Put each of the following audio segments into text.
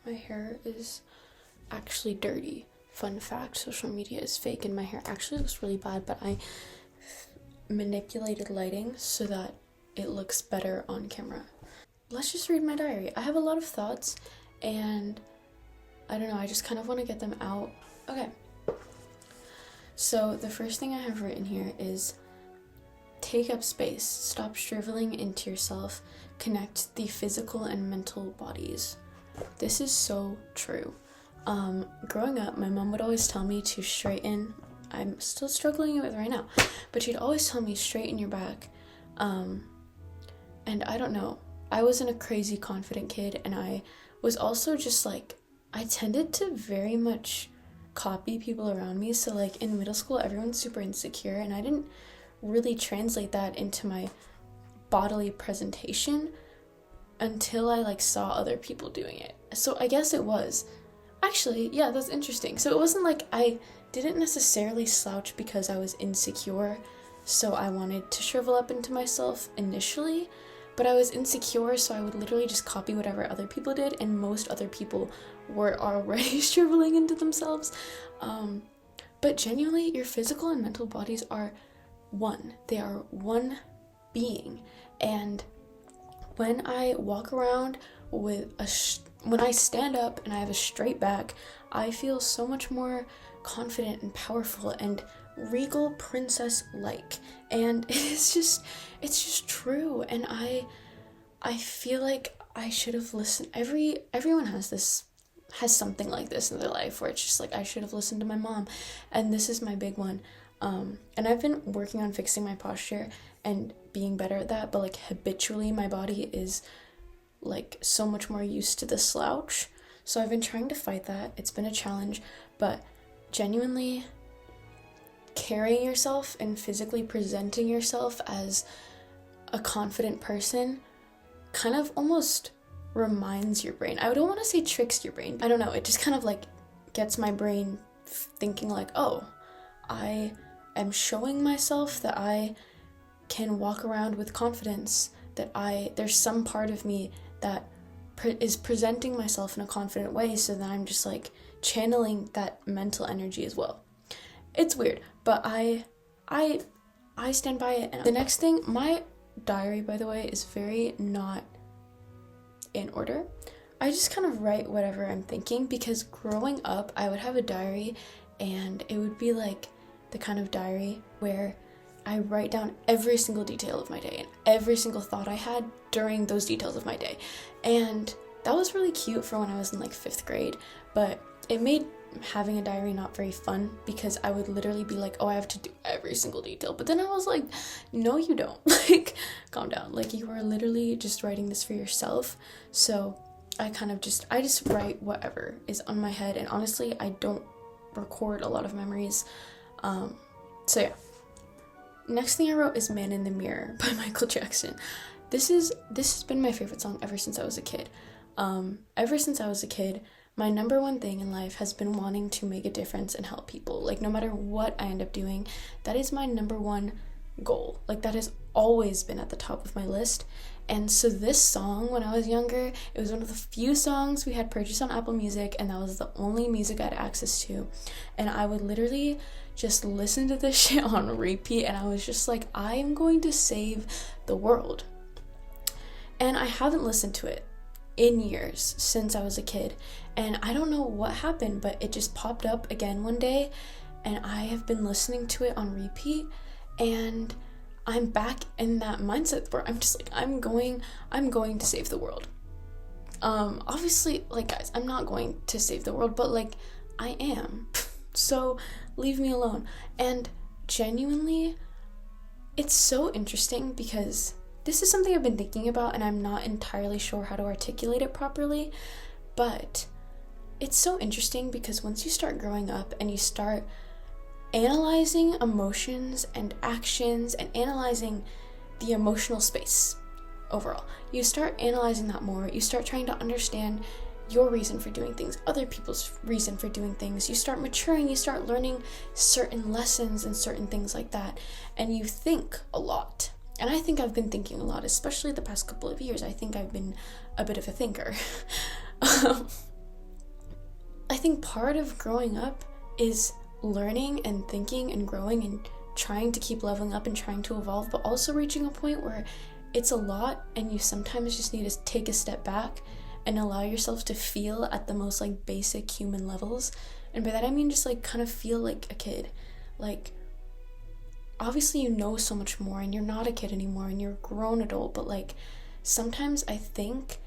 My hair is actually dirty. Fun fact, social media is fake and my hair actually looks really bad, but I manipulated lighting so that it looks better on camera. Let's just read my diary. I have a lot of thoughts and I don't know, I just kind of want to get them out. Okay. So the first thing I have written here is take up space, stop shriveling into yourself, connect the physical and mental bodies. This is so true. Growing up, my mom would always tell me to straighten. I'm still struggling with it right now, but she'd always tell me straighten your back. And I don't know, I wasn't a crazy confident kid, and I was also just like, I tended to very much copy people around me. So like in middle school, everyone's super insecure, and I didn't really translate that into my bodily presentation until I like saw other people doing it. So I guess it was actually, yeah, that's interesting. So it wasn't like I didn't necessarily slouch because I was insecure, so I wanted to shrivel up into myself initially, but I was insecure, so I would literally just copy whatever other people did, and most other people were already shriveling into themselves. But genuinely, your physical and mental bodies are one. They are one being, and when I walk around with when I stand up and I have a straight back, I feel so much more confident and powerful and regal princess-like. And it's just true. And I feel like I should have listened. Everyone has something like this in their life where it's just like, I should have listened to my mom. And this is my big one. And I've been working on fixing my posture and being better at that, but like habitually my body is like so much more used to the slouch. So I've been trying to fight that. It's been a challenge, but genuinely carrying yourself and physically presenting yourself as a confident person kind of almost reminds your brain. I don't want to say tricks your brain. I don't know. It just kind of like gets my brain thinking like, oh, I am showing myself that I can walk around with confidence, that there's some part of me that is presenting myself in a confident way, so that I'm just like channeling that mental energy as well. It's weird, but I stand by it. And the next thing, my diary, by the way, is very not in order. I just kind of write whatever I'm thinking, because growing up, I would have a diary, and it would be like the kind of diary where I write down every single detail of my day and every single thought I had during those details of my day. And that was really cute for when I was in like 5th grade, but it made having a diary not very fun, because I would literally be like, oh, I have to do every single detail. But then I was like, no, you don't. Like, calm down. Like, you are literally just writing this for yourself. So I just write whatever is on my head. And honestly, I don't record a lot of memories. So yeah. Next thing I wrote is Man in the Mirror by Michael Jackson. This has been my favorite song ever since I was a kid. Ever since I was a kid, my number one thing in life has been wanting to make a difference and help people. Like, no matter what I end up doing, that is my number one goal. Like, that has always been at the top of my list. And so this song, when I was younger, it was one of the few songs we had purchased on Apple Music, and that was the only music I had access to. And I would literally just listen to this shit on repeat, and I was just like, I am going to save the world. And I haven't listened to it in years since I was a kid, and I don't know what happened, but it just popped up again one day, and I have been listening to it on repeat, and I'm back in that mindset where I'm just like, I'm going to save the world. Obviously, like, guys, I'm not going to save the world, but like, I am. So leave me alone. And genuinely, it's so interesting, because this is something I've been thinking about, and I'm not entirely sure how to articulate it properly, but it's so interesting because once you start growing up and you start analyzing emotions and actions and analyzing the emotional space overall, you start analyzing that more. You start trying to understand your reason for doing things, other people's reason for doing things. You start maturing, you start learning certain lessons and certain things like that, and you think a lot. And I think I've been thinking a lot, especially the past couple of years. I think I've been a bit of a thinker. I think part of growing up is learning and thinking and growing and trying to keep leveling up and trying to evolve, but also reaching a point where it's a lot and you sometimes just need to take a step back and allow yourself to feel at the most like basic human levels. And by that I mean just like kind of feel like a kid. Like, obviously you know so much more and you're not a kid anymore and you're a grown adult, but like sometimes I think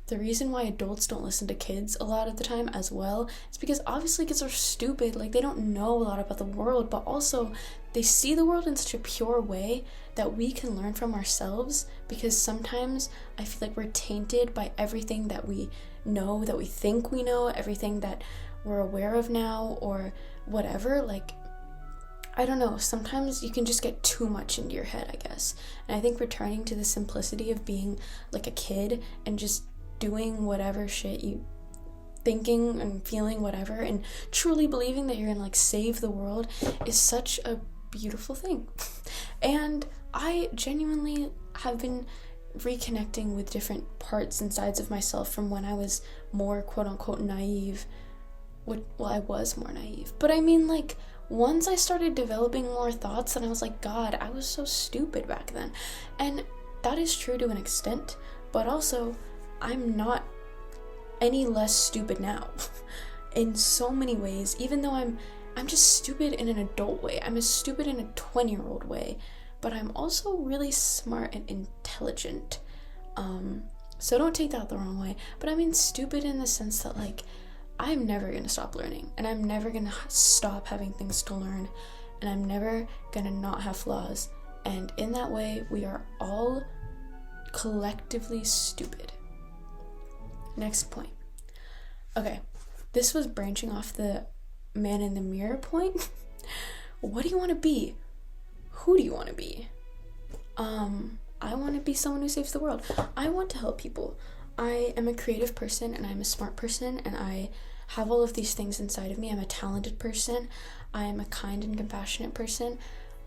the reason why adults don't listen to kids a lot of the time as well is because obviously kids are stupid. Like, they don't know a lot about the world, but also they see the world in such a pure way that we can learn from ourselves, because sometimes I feel like we're tainted by everything that we know, that we think we know, everything that we're aware of now or whatever. Like, I don't know, sometimes you can just get too much into your head, I guess. And I think returning to the simplicity of being like a kid and just doing whatever shit you thinking and feeling whatever and truly believing that you're gonna like save the world is such a beautiful thing. And I genuinely have been reconnecting with different parts and sides of myself from when I was more quote-unquote naive. Well, I was more naive, but I mean, like, once I started developing more thoughts, and I was like, God, I was so stupid back then. And that is true to an extent, but also I'm not any less stupid now in so many ways, even though I'm just stupid in an adult way. I'm as stupid in a 20-year-old way, but I'm also really smart and intelligent. So don't take that the wrong way, but I mean stupid in the sense that, like, I'm never gonna stop learning, and I'm never gonna stop having things to learn, and I'm never gonna not have flaws, and in that way, we are all collectively stupid. Next point. Okay, this was branching off the man in the mirror point. What do you want to be? Who do you want to be? I want to be someone who saves the world. I want to help people. I am a creative person, and I'm a smart person, and I have all of these things inside of me. I'm a talented person. I am a kind and compassionate person.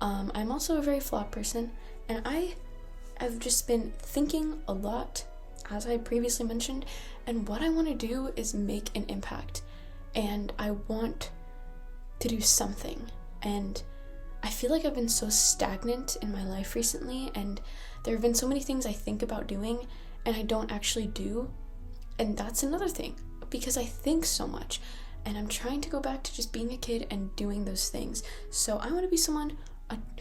I'm also a very flawed person, and I have just been thinking a lot, as I previously mentioned, and what I want to do is make an impact, and I want to do something. And I feel like I've been so stagnant in my life recently, and there have been so many things I think about doing and I don't actually do, and that's another thing, because I think so much, and I'm trying to go back to just being a kid and doing those things. So I want to be someone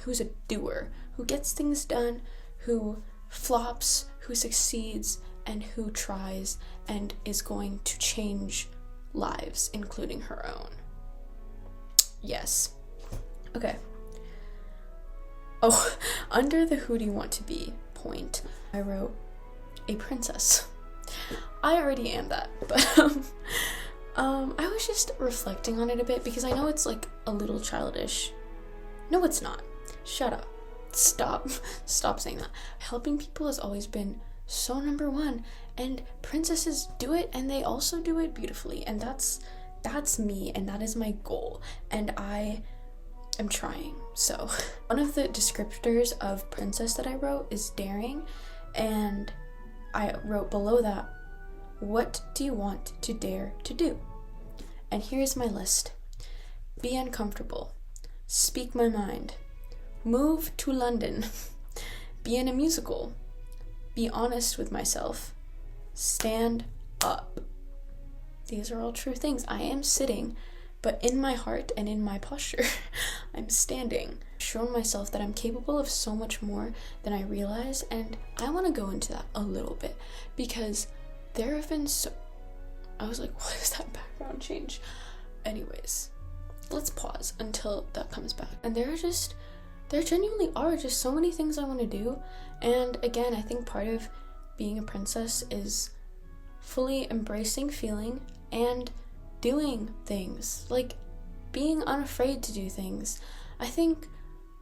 who's a doer, who gets things done, who flops, who succeeds, and who tries and is going to change lives, including her own. Yes. Okay. Oh, under the who do you want to be point, I wrote a princess. I already am that, but I was just reflecting on it a bit because I know it's like a little childish. No, it's not. Shut up. Stop saying that. Helping people has always been so number one, and princesses do it, and they also do it beautifully, and that's me, and that is my goal, and I am trying. So one of the descriptors of princess that I wrote is daring, and I wrote below that, what do you want to dare to do? And here's my list. Be uncomfortable. Speak my mind. Move to London. Be in a musical. Be honest with myself. Stand up. These are all true things. I am sitting, but in my heart and in my posture, I'm standing. I've shown myself that I'm capable of so much more than I realize, and I want to go into that a little bit, because there have been I was like, what is that background change? Anyways, let's pause until that comes back. And there genuinely are just so many things I want to do, and again, I think part of being a princess is fully embracing feeling and doing things, like being unafraid to do things. I think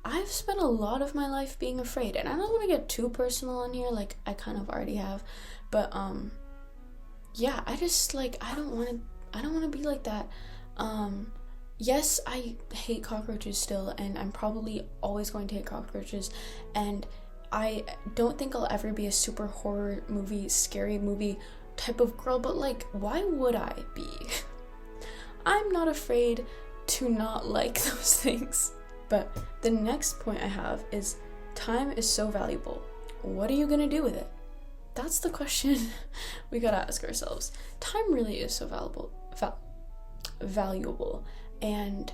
I've spent a lot of my life being afraid, and I don't want to get too personal on here, like I kind of already have, but yeah, I just like I don't want to be like that. Yes, I hate cockroaches still, and I'm probably always going to hate cockroaches, and I don't think I'll ever be a super horror movie, scary movie type of girl, but like, why would I be? I'm not afraid to not like those things. But the next point I have is time is so valuable. What are you gonna do with it? That's the question we gotta ask ourselves. Time really is so valuable, and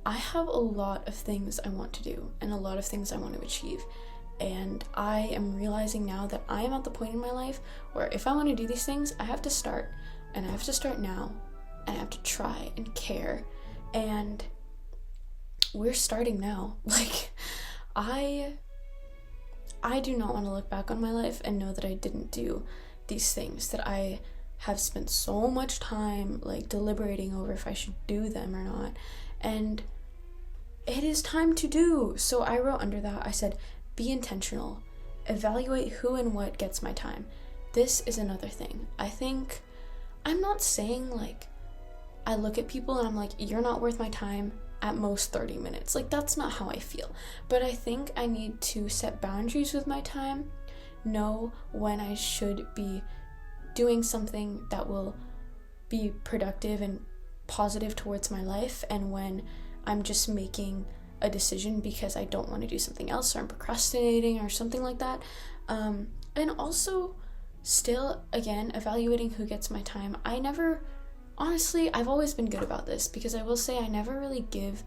I have a lot of things I want to do and a lot of things I want to achieve. And I am realizing now that I am at the point in my life where if I want to do these things, I have to start, and I have to start now, and I have to try and care. And we're starting now. Like, I do not want to look back on my life and know that I didn't do these things, that I have spent so much time like deliberating over if I should do them or not. And it is time to do. So I wrote under that, I said, be intentional. Evaluate who and what gets my time. This is another thing. I think, I'm not saying like, I look at people and I'm like, you're not worth my time, at most 30 minutes. Like, that's not how I feel. But I think I need to set boundaries with my time, know when I should be doing something that will be productive and positive towards my life, and when I'm just making a decision because I don't want to do something else, or I'm procrastinating or something like that. And also still, again, evaluating who gets my time. Honestly, I've always been good about this, because I will say I never really give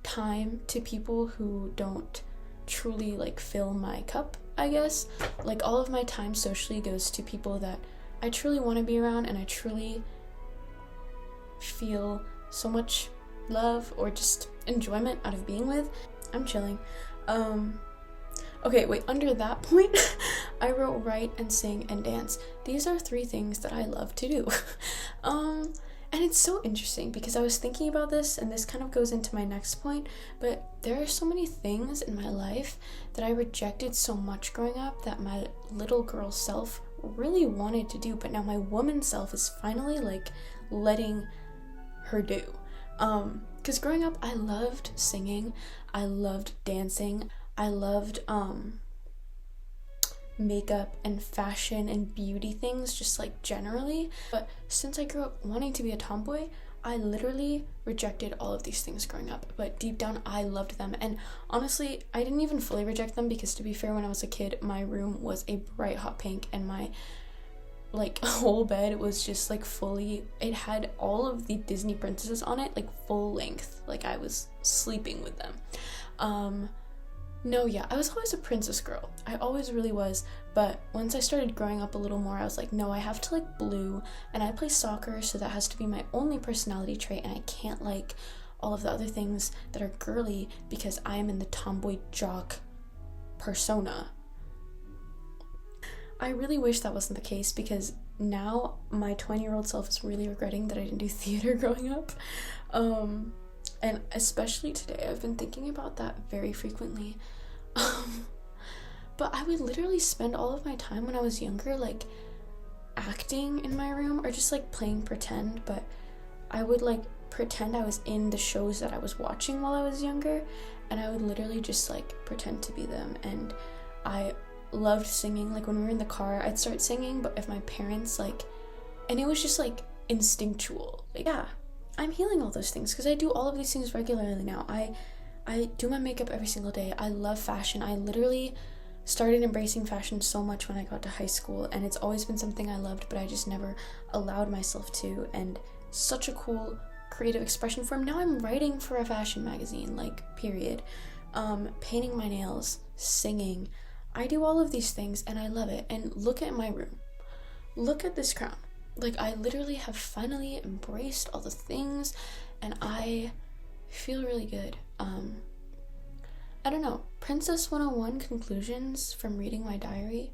time to people who don't truly like fill my cup, I guess. Like, all of my time socially goes to people that I truly want to be around and I truly feel so much love or just enjoyment out of being with. I'm chilling. Okay, wait, under that point, I wrote write and sing and dance. These are 3 things that I love to do. And it's so interesting because I was thinking about this, and this kind of goes into my next point, but there are so many things in my life that I rejected so much growing up that my little girl self really wanted to do, but now my woman self is finally like letting her do. Because growing up, I loved singing, I loved dancing, I loved makeup and fashion and beauty things, just like generally. But since I grew up wanting to be a tomboy, I literally rejected all of these things growing up, but deep down I loved them. And honestly, I didn't even fully reject them, because to be fair, when I was a kid, my room was a bright hot pink, and my like whole bed was just like fully, it had all of the Disney princesses on it, like full length, like I was sleeping with them. No, yeah, I was always a princess girl. I always really was. But once I started growing up a little more, I was like, no, I have to like blue, and I play soccer, so that has to be my only personality trait, and I can't like all of the other things that are girly because I am in the tomboy jock persona. I really wish that wasn't the case, because now my 20-year-old self is really regretting that I didn't do theater growing up. And especially today, I've been thinking about that very frequently. But I would literally spend all of my time when I was younger, like, acting in my room, or just, like, playing pretend, but I would, like, pretend I was in the shows that I was watching while I was younger, and I would literally just, like, pretend to be them. And I loved singing. Like, when we were in the car, I'd start singing, but if my parents, like, and it was just, like, instinctual. Like, yeah. I'm healing all those things, because I do all of these things regularly now. I do my makeup every single day. I love fashion. I literally started embracing fashion so much when I got to high school, and it's always been something I loved, but I just never allowed myself to. And such a cool creative expression form. Now I'm writing for a fashion magazine, like, period. Painting my nails, singing. I do all of these things, and I love it. And look at my room. Look at this crown. Like, I literally have finally embraced all the things, and I feel really good. I don't know, Princess 101 conclusions from reading my diary.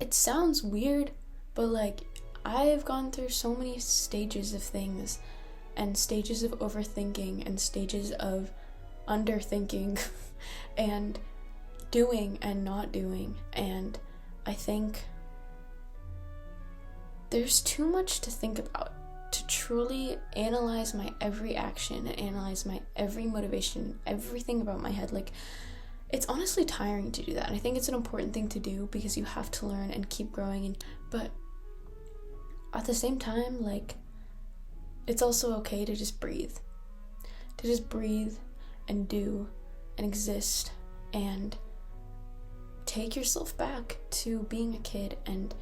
It sounds weird, but, like, I've gone through so many stages of things, and stages of overthinking, and stages of underthinking, and doing and not doing, and I think there's too much to think about to truly analyze my every action and analyze my every motivation, everything about my head. Like, it's honestly tiring to do that. And I think it's an important thing to do because you have to learn and keep growing. But at the same time, like, it's also okay to just breathe. To just breathe and do and exist and take yourself back to being a kid and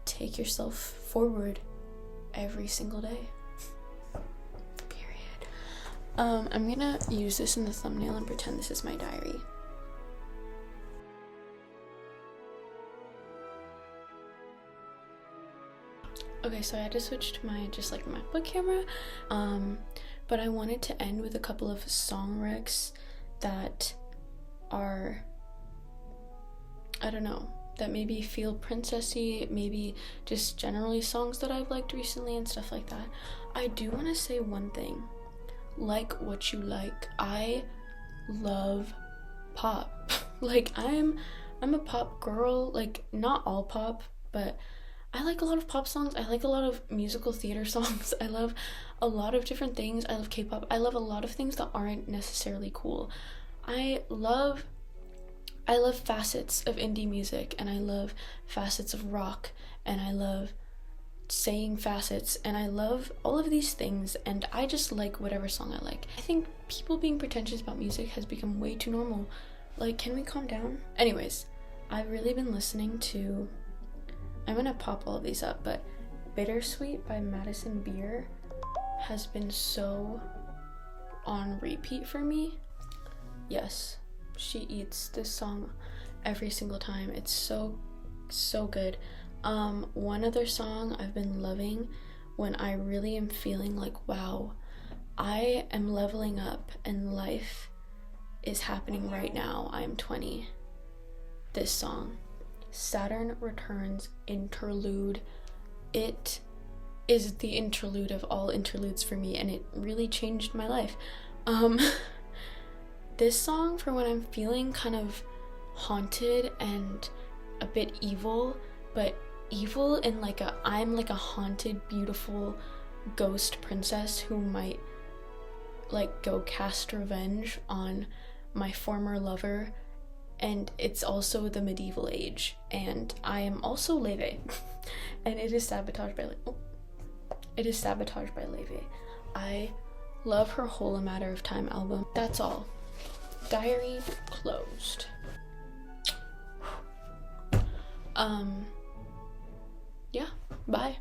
take yourself forward every single day. Period. I'm gonna use this in the thumbnail and pretend this is my diary. Okay, so I had to switch to my just like MacBook camera, but I wanted to end with a couple of song recs that are, I don't know, that maybe feel princessy, maybe just generally songs that I've liked recently and stuff like that. I do want to say one thing, like what you like. I love pop. Like, I'm a pop girl, like not all pop, but I like a lot of pop songs. I like a lot of musical theater songs. I love a lot of different things. I love K-pop. I love a lot of things that aren't necessarily cool. I love facets of indie music, and I love facets of rock, and I love saying facets, and I love all of these things, and I just like whatever song I like. I think people being pretentious about music has become way too normal. Like, can we calm down? Anyways, I've really been listening to, I'm gonna pop all of these up, but Bittersweet by Madison Beer has been so on repeat for me. Yes, she eats this song every single time. It's so good. One other song I've been loving when I really am feeling like, wow, I am leveling up and life is happening right now. I'm 20. This song, Saturn Returns Interlude. It is the interlude of all interludes for me, and it really changed my life. This song, for when I'm feeling kind of haunted and a bit evil, but evil in like I'm like a haunted, beautiful ghost princess who might like go cast revenge on my former lover, and it's also the medieval age, and I am also Leve, and it is sabotaged by Leve. I love her whole A Matter of Time album. That's all. Diary closed. Yeah, bye.